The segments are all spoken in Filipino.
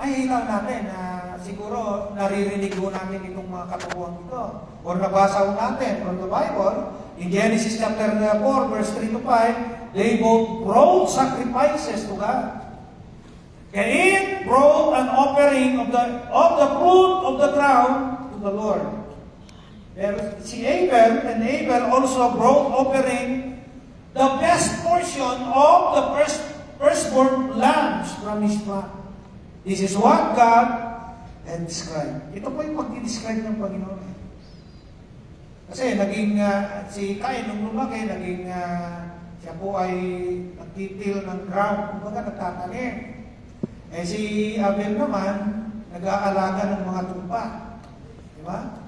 ay ilaw natin na siguro naririnig ko natin itong mga katubuhan ito. Or nabasa ko natin from the Bible, in Genesis chapter 4, verse 3 to 5, they both brought sacrifices to God. Cain brought an offering of the fruit of the ground to the Lord. Si Abel, and Abel also brought offering the best portion of the firstborn lambs from his flock. This is what God had described. Ito po yung pag-describe ng Panginoon. Kasi naging, si Cain nung lumaki, naging, siya po ay nagtitil ng ground, kumbaga nagtatanim. Eh si Abel naman, nag-aalaga ng mga tumpa. Di ba?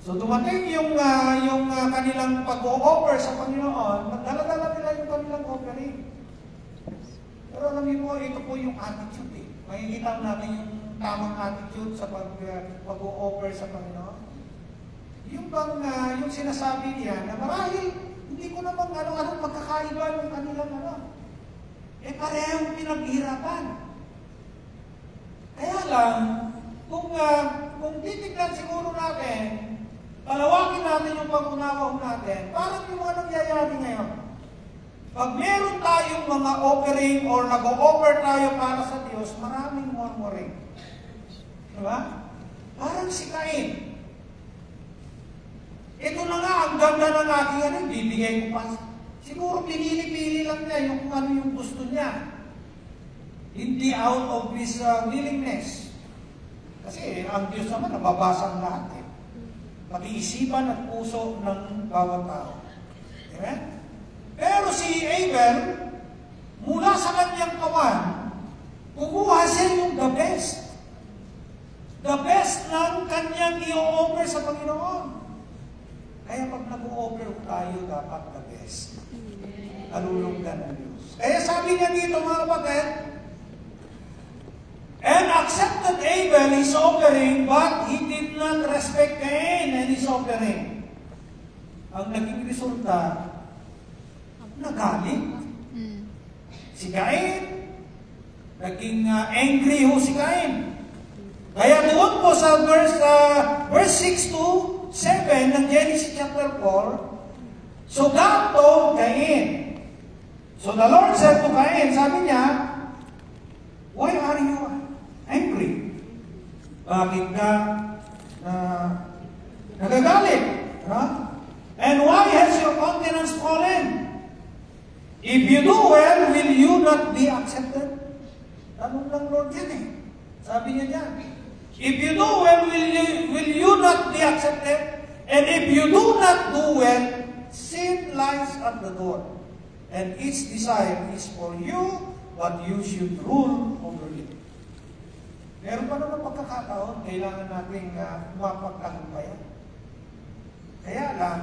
So dumating yung kanilang pag-o-offer sa Panginoon, magdala-dala nila yung kanilang offering. Pero alam niyo po, ito po yung attitude eh. Makikita natin yung tamang attitude sa pag-o-offer sa Panginoon. Yung bang, yung sinasabi niya na marahil, hindi ko naman ano magkakaiba ng kanilang eh parehong pinaghirapan. Kaya lang, kung titignan siguro natin, palawakin natin yung pag-unawa natin, parang yung mga nangyayari ngayon. Pag meron tayong mga offering or nag-o-offer tayo para sa Diyos, maraming murmuring. Diba? Parang si Cain. Ito na nga, ang ganda ng aking bibigay ko pa. Siguro pinili-pili lang niya yung kung ano yung gusto niya. Hindi out of his willingness. Kasi ang Diyos naman, nababasa ang lahat eh. Pati isipan at puso ng bawat tao. Amen? Pero si Abel, mula sa kanyang kawan, kukuha siya yung the best. The best ng kanyang i-offer sa Panginoon. Kaya pag nag-o-offer tayo, dapat the best. Alulunggan ng Diyos. Kaya sabi niya dito mga kapatid, and accepted Abel his offering, but he did not respect Cain and his offering. Ang naging resulta, nagalit. Si Cain, naging angry ho si Cain. Kaya doon po sa verse 6 to 7 ng Genesis chapter 4, so God told Cain. So the Lord said to Cain, sabi niya, why are you angry? Bakit ka nagagalit? Huh? And why has your countenance fallen? If you do well, will you not be accepted? Tanong ng Lord yan eh. Sabi niya dyan. If you do well, will you not be accepted? And if you do not do well, sin lies at the door. And its desire is for you, but you should rule over it. Meron pa naman pagkakataon, kailangan nating mapagtagumpayan. Kaya lang,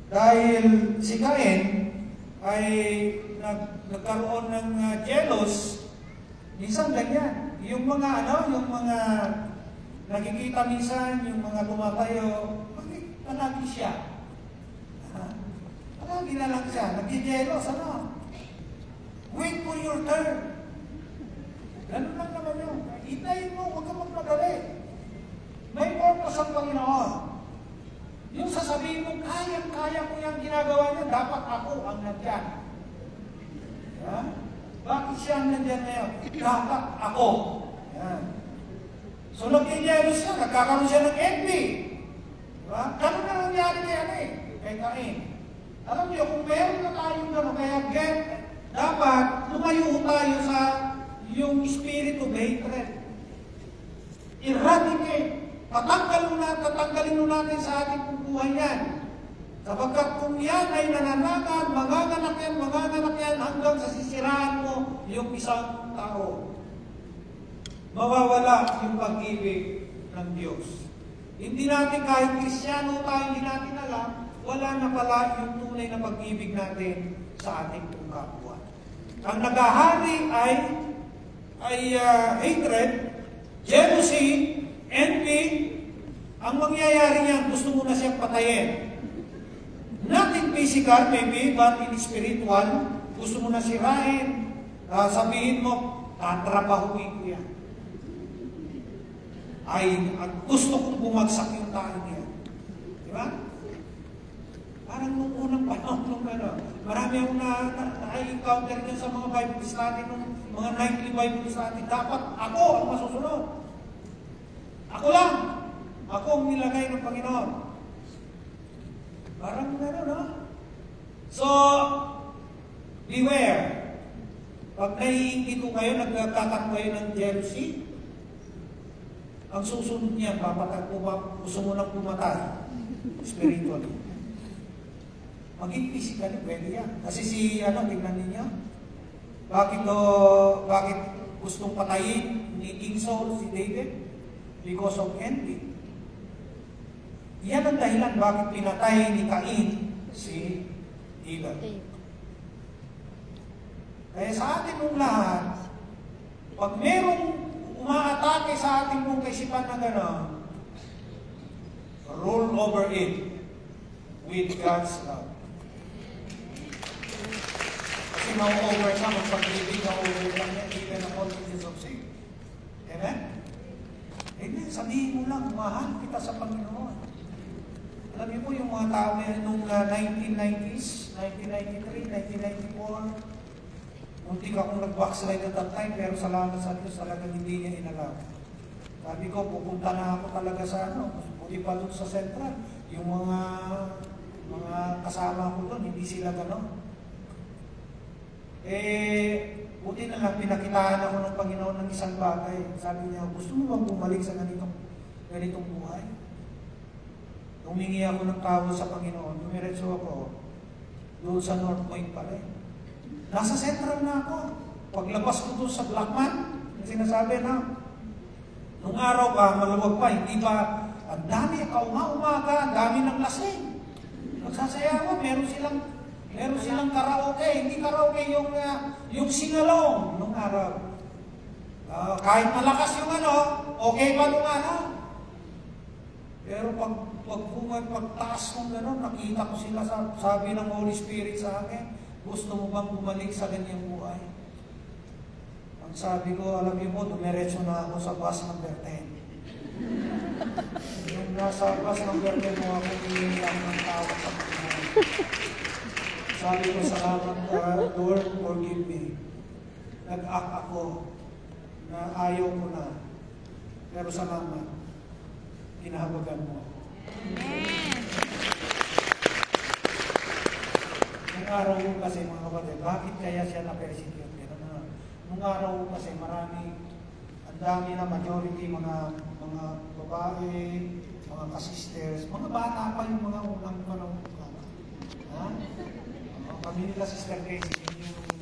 dahil si Cain ay nagkaroon ng jealous, minsan ganyan. Yung mga nakikita minsan, yung mga tumatayo, palagi siya. Palagi na lang siya. Nag-jealous, wait for your turn. Ganun lang naman yun. Itayin mo, huwag ka magmadali. May purpose ang Panginoon. Yung sasabihin mo, kaya ko yung ginagawa niya, dapat ako ang nandyan. Bakit siya ang nandyan ngayon? Dapat ako. So nag-jealous siya, nagkakaroon siya ng envy. Ganun na nangyari kay Cain. Alam niyo, kung meron na tayong gano'n, kaya dapat lumayo tayo sa yung spirit of hatred. Eradicate. Tatanggalin mo natin sa ating buhay yan. Sapagkat kung yan ay nananagan, magaganak yan hanggang sa sisiraan mo yung isang tao. Mawawala yung pag-ibig ng Diyos. Hindi natin kahit Kristiyano tayo, hindi natin alam, wala na pala yung tunay na pag-ibig natin sa ating kapwa. Ang nagahari ay hatred, jealousy, envy. Ang mangyayari niyan, gusto mo na siyang patayin. Not in physical, maybe, but in spiritual. Gusto mo na sirain. Sabihin mo, tatrabahuin ko yan. ay gusto kong bumagsak yung tayo niya. Di ba? Parang nung unang panahon nung marami akong na-encounter dyan sa mga Bible study, nung mga nightly Bible study, dapat ako ang masusunod. Ako lang. Ako ang nilagay ng Panginoon. Parang no? So, beware. Pag naiingit ko kayo, nagkakaroon kayo ng jealousy, ang susunod niya, gusto mo nang pumatay spiritually. Maging physically, pwede yan. Kasi tingnan ninyo, bakit gustong patayin ni King Saul si David? Because of envy. Yan ang dahilan bakit pinatay ni Cain si Abel. Kaya sa atin mong lahat, pag merong umaatake sa ating mong kaisipan na gano'n, roll over it with God's love. Kasi ma-overcome ang pag-ibig, ma-overcome yan, even ang confidence of sin. Amen? Amen. Sabihin mo lang, mahal kita sa Panginoon. Alam niyo po yung mga tao na nung 1990s, 1993, 1994, muntik akong nag-backslide at that time, pero salamat sa Diyos, talagang hindi niya inalaw. Sabi ko, pupunta na ako talaga sa buti pa doon sa Central. Yung mga kasama ko doon, hindi sila gano'n. Buti na lang, pinakitaan ako ng Panginoon ng isang bagay. Sabi niya, gusto mo bang bumalik sa ganitong buhay? Humingi ako ng tawad sa Panginoon. Dumiretso ako doon sa North Point pa rin. Nasa Central na ako. Paglabas ko doon sa Blackman, yung sinasabi na, nung araw pa, maluwag pa, hindi pa, ang dami, umaga, ang dami ng lasing. Nagsasayawan, meron silang karaoke, hindi karaoke yung singalong nung araw. Kahit malakas yung okay pa nung araw. Pero pagtaas ng nakita ko sila, sabi ng Holy Spirit sa akin, gusto mo bang bumalik sa ganyang buhay? Ang sabi ko, alam niyo po, dumiretso na ako sa bus number 10. Yung nasa bus number 10 mo ako, hinihingi ako ng tawad sa Panginoon. Sabi ko, salamat Lord, forgive me. Nag-act ako na ayaw ko na. Pero salamat, kinahabagan mo. Amen. Nung araw ko kasi mga kapatid, bakit kaya siya na-persecute? Nung araw ko kasi ang dami na majority, mga babae, mga kasisters, mga bata pa yung mga unang panahon. Kami nila Sister Casey, yung